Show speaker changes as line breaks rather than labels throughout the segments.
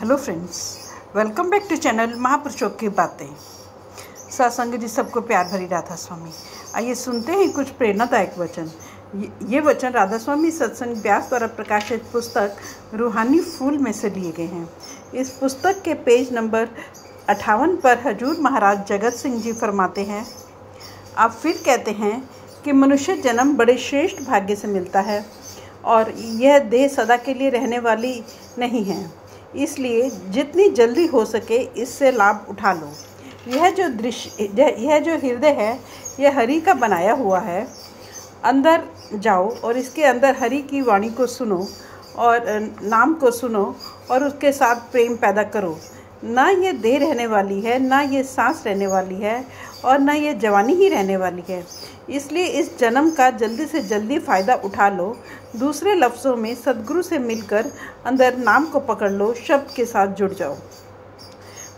Hello friends, welcome back to channel महापुरुषों की बातें। सत्संग जी सबको प्यार भरी राधा स्वामी। आइए सुनते हैं कुछ प्रेरणादायक वचन। ये वचन राधा स्वामी सत्संग व्यास द्वारा प्रकाशित पुस्तक रूहानी फूल में से लिए गए हैं। इस पुस्तक के पेज नंबर 58 पर हजूर महाराज जगत सिंह जी फरमाते हैं, आप फिर कहते हैं कि मनुष्य जन्म बड़े श्रेष्ठ भाग्य से मिलता है और यह देह सदा के लिए रहने वाली नहीं है, इसलिए जितनी जल्दी हो सके इससे लाभ उठा लो। यह जो हृदय है यह हरि का बनाया हुआ है। अंदर जाओ और इसके अंदर हरि की वाणी को सुनो और नाम को सुनो और उसके साथ प्रेम पैदा करो। ना ये देह रहने वाली है, ना ये सांस रहने वाली है और ना ये जवानी ही रहने वाली है, इसलिए इस जन्म का जल्दी से जल्दी फ़ायदा उठा लो। दूसरे लफ्ज़ों में सद्गुरु से मिलकर अंदर नाम को पकड़ लो, शब्द के साथ जुड़ जाओ।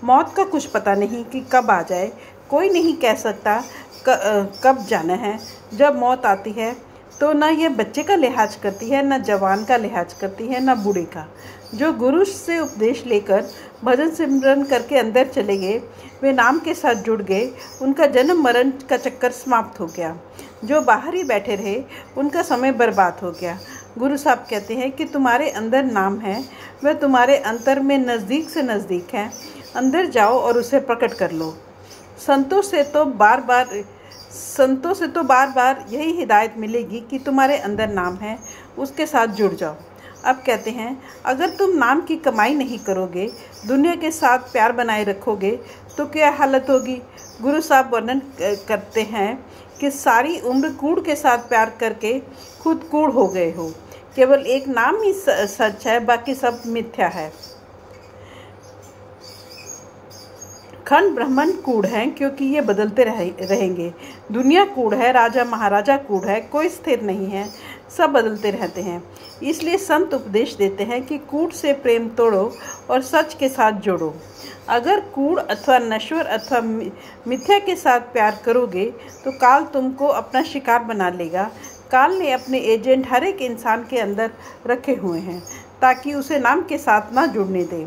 मौत का कुछ पता नहीं कि कब आ जाए, कोई नहीं कह सकता कब जाना है। जब मौत आती है तो ना ये बच्चे का लिहाज करती है, ना जवान का लिहाज करती है, ना बूढ़े का। जो गुरु से उपदेश लेकर भजन सिमरन करके अंदर चले गए, वे नाम के साथ जुड़ गए, उनका जन्म मरण का चक्कर समाप्त हो गया। जो बाहर ही बैठे रहे उनका समय बर्बाद हो गया। गुरु साहब कहते हैं कि तुम्हारे अंदर नाम है, वह तुम्हारे अंतर में नज़दीक से नज़दीक है। अंदर जाओ और उसे प्रकट कर लो। संतों से तो बार बार यही हिदायत मिलेगी कि तुम्हारे अंदर नाम है, उसके साथ जुड़ जाओ। अब कहते हैं, अगर तुम नाम की कमाई नहीं करोगे, दुनिया के साथ प्यार बनाए रखोगे तो क्या हालत होगी। गुरु साहब वर्णन करते हैं कि सारी उम्र कूड़ के साथ प्यार करके खुद कूड़ हो गए हो। केवल एक नाम ही सच है, बाकी सब मिथ्या है। खंड ब्रह्मांड कूड़ हैं क्योंकि ये बदलते रहेंगे। दुनिया कूड़ है, राजा महाराजा कूड़ है, कोई स्थिर नहीं है, सब बदलते रहते हैं। इसलिए संत उपदेश देते हैं कि कूड़ से प्रेम तोड़ो और सच के साथ जोड़ो। अगर कूड़ अथवा नश्वर अथवा मिथ्या के साथ प्यार करोगे तो काल तुमको अपना शिकार बना लेगा। काल ने अपने एजेंट हर एक इंसान के अंदर रखे हुए हैं ताकि उसे नाम के साथ ना जुड़ने दे।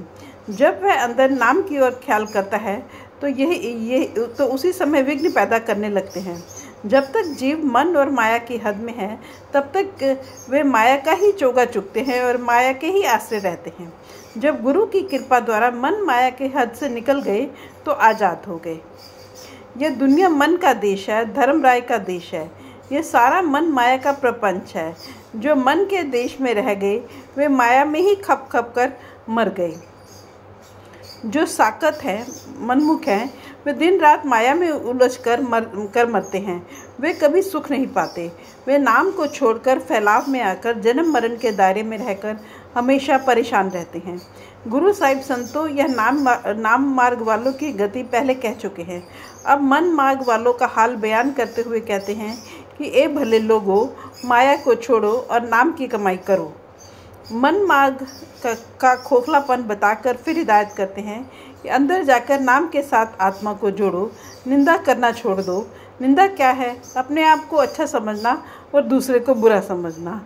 जब वह अंदर नाम की ओर ख्याल करता है तो उसी समय विघ्न पैदा करने लगते हैं। जब तक जीव मन और माया की हद में है तब तक वे माया का ही चोगा चुगते हैं और माया के ही आश्रय रहते हैं। जब गुरु की कृपा द्वारा मन माया के हद से निकल गए तो आज़ाद हो गए। यह दुनिया मन का देश है, धर्मराय का देश है। यह सारा मन माया का प्रपंच है। जो मन के देश में रह गए वे माया में ही खप खप कर मर गए। जो साकत हैं, मनमुख हैं, वे दिन रात माया में उलझ कर मरते हैं। वे कभी सुख नहीं पाते। वे नाम को छोड़कर फैलाव में आकर जन्म मरण के दायरे में रहकर हमेशा परेशान रहते हैं। गुरु साहिब संतों यह नाम मार्ग वालों की गति पहले कह चुके हैं। अब मन मार्ग वालों का हाल बयान करते हुए कहते हैं कि ए भले लोगों, माया को छोड़ो और नाम की कमाई करो। मन मार्ग का खोखलापन बताकर फिर हिदायत करते हैं कि अंदर जाकर नाम के साथ आत्मा को जोड़ो। निंदा करना छोड़ दो। निंदा क्या है? अपने आप को अच्छा समझना और दूसरे को बुरा समझना।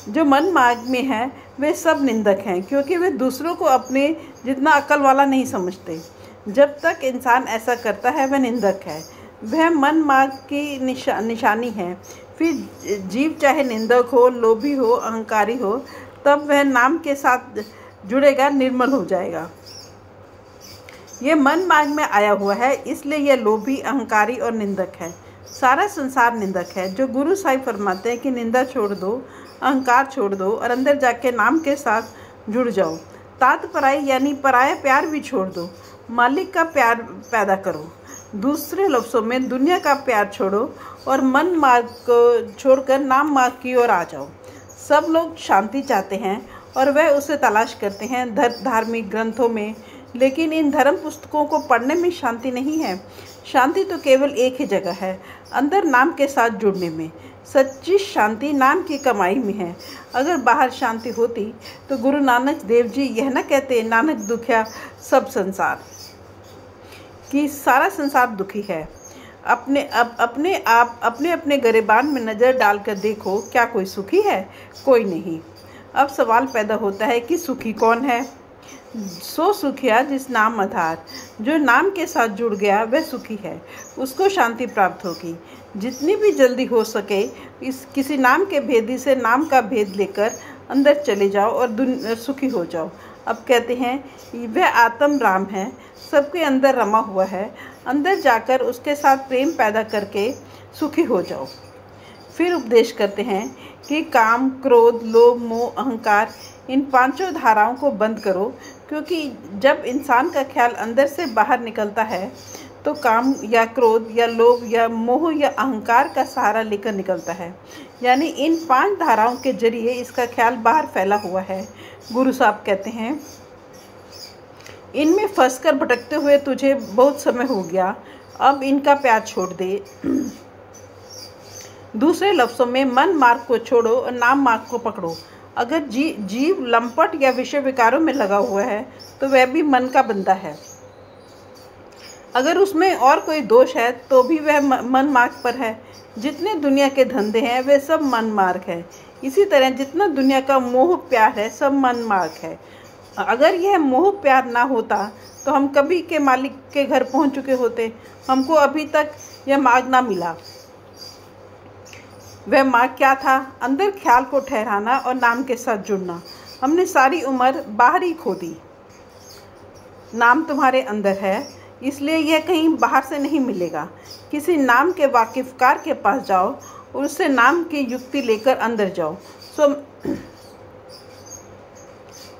जो मन मार्ग में है वे सब निंदक हैं क्योंकि वे दूसरों को अपने जितना अक्ल वाला नहीं समझते। जब तक इंसान ऐसा करता है वह निंदक है, वह मन मार्ग की निशानी है। फिर जीव चाहे निंदक हो, लोभी हो, अहंकारी हो, तब वह नाम के साथ जुड़ेगा, निर्मल हो जाएगा। यह मन मार्ग में आया हुआ है, इसलिए यह लोभी, अहंकारी और निंदक है। सारा संसार निंदक है। जो गुरु साहिब फरमाते हैं कि निंदा छोड़ दो, अहंकार छोड़ दो और अंदर जाके नाम के साथ जुड़ जाओ। तात पराई यानी पराया प्यार भी छोड़ दो, मालिक का प्यार पैदा करो। दूसरे लफ्ज़ों में दुनिया का प्यार छोड़ो और मन मार्ग को छोड़कर नाम मार्ग की ओर आ जाओ। सब लोग शांति चाहते हैं और वह उसे तलाश करते हैं धार्मिक ग्रंथों में, लेकिन इन धर्म पुस्तकों को पढ़ने में शांति नहीं है। शांति तो केवल एक ही जगह है, अंदर नाम के साथ जुड़ने में। सच्ची शांति नाम की कमाई में है। अगर बाहर शांति होती तो गुरु नानक देव जी यह न कहते, नानक दुखिया सब संसार, कि सारा संसार दुखी है। अपने गरेबान में नज़र डालकर देखो, क्या कोई सुखी है? कोई नहीं। अब सवाल पैदा होता है कि सुखी कौन है? सो सुखिया जिस नाम आधार, जो नाम के साथ जुड़ गया वह सुखी है, उसको शांति प्राप्त होगी। जितनी भी जल्दी हो सके इस किसी नाम के भेदी से नाम का भेद लेकर अंदर चले जाओ और सुखी हो जाओ। अब कहते हैं वह आत्म राम है, सबके अंदर रमा हुआ है, अंदर जाकर उसके साथ प्रेम पैदा करके सुखी हो जाओ। फिर उपदेश करते हैं कि काम, क्रोध, लोभ, मोह, अहंकार, इन पांचों धाराओं को बंद करो, क्योंकि जब इंसान का ख्याल अंदर से बाहर निकलता है तो काम या क्रोध या लोभ या मोह या अहंकार का सहारा लेकर निकलता है। यानी इन 5 धाराओं के जरिए इसका ख्याल बाहर फैला हुआ है। गुरु साहब कहते हैं इनमें फंसकर भटकते हुए तुझे बहुत समय हो गया, अब इनका प्यार छोड़ दे। दूसरे लफ्ज़ों में मन मार्ग को छोड़ो और नाम मार्ग को पकड़ो। अगर जीव लंपट या विषय विकारों में लगा हुआ है तो वह भी मन का बंदा है। अगर उसमें और कोई दोष है तो भी वह मन मार्ग पर है। जितने दुनिया के धंधे हैं वे सब मन मार्ग है। इसी तरह जितना दुनिया का मोह प्यार है सब मन मार्ग है। अगर यह मोह प्यार ना होता तो हम कभी के मालिक के घर पहुंच चुके होते। हमको अभी तक यह मार्ग ना मिला। वह मार्ग क्या था? अंदर ख्याल को ठहराना और नाम के साथ जुड़ना। हमने सारी उम्र बाहर ही खो दी। नाम तुम्हारे अंदर है, इसलिए यह कहीं बाहर से नहीं मिलेगा। किसी नाम के वाकिफकार के पास जाओ और उससे नाम की युक्ति लेकर अंदर जाओ।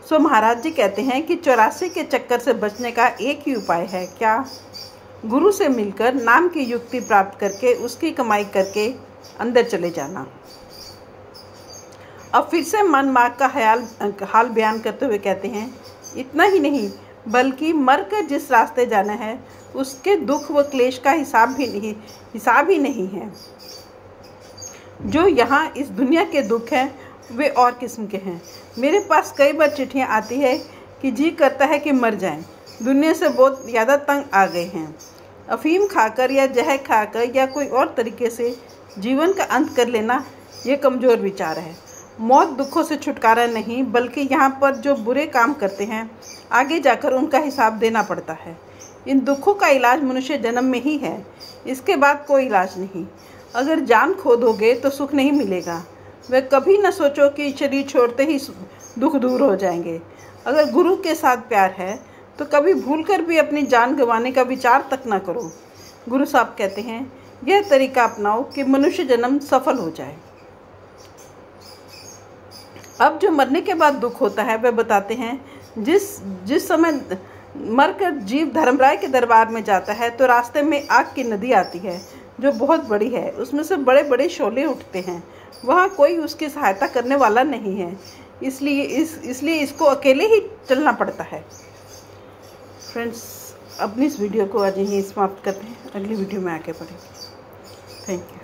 सो महाराज जी कहते हैं कि 84 के चक्कर से बचने का एक ही उपाय है। क्या? गुरु से मिलकर नाम की युक्ति प्राप्त करके उसकी कमाई करके अंदर चले जाना। अब फिर से मन मार्ग का हाल बयान करते हुए कहते हैं इतना ही नहीं बल्कि मरकर जिस रास्ते जाना है उसके दुख व क्लेश का हिसाब ही नहीं है। जो यहाँ इस दुनिया के दुख हैं वे और किस्म के हैं। मेरे पास कई बार चिट्ठियाँ आती है कि जी करता है कि मर जाएं, दुनिया से बहुत ज़्यादा तंग आ गए हैं। अफीम खाकर या जहर खाकर या कोई और तरीके से जीवन का अंत कर लेना ये कमज़ोर विचार है। मौत दुखों से छुटकारा नहीं, बल्कि यहाँ पर जो बुरे काम करते हैं आगे जाकर उनका हिसाब देना पड़ता है। इन दुखों का इलाज मनुष्य जन्म में ही है, इसके बाद कोई इलाज नहीं। अगर जान खो दोगे तो सुख नहीं मिलेगा। वह कभी न सोचो कि शरीर छोड़ते ही दुख दूर हो जाएंगे। अगर गुरु के साथ प्यार है तो कभी भूलकर भी अपनी जान गंवाने का विचार तक ना करो। गुरु साहब कहते हैं यह तरीका अपनाओ कि मनुष्य जन्म सफल हो जाए। अब जो मरने के बाद दुख होता है वह बताते हैं जिस समय मरकर जीव धर्मराय के दरबार में जाता है तो रास्ते में आग की नदी आती है जो बहुत बड़ी है। उसमें से बड़े बड़े शोले उठते हैं। वहाँ कोई उसकी सहायता करने वाला नहीं है, इसलिए इसको अकेले ही चलना पड़ता है। फ्रेंड्स, अपनी इस वीडियो को आज यहीं समाप्त करते हैं। अगली वीडियो में आके पढ़ेंगे। Thank you.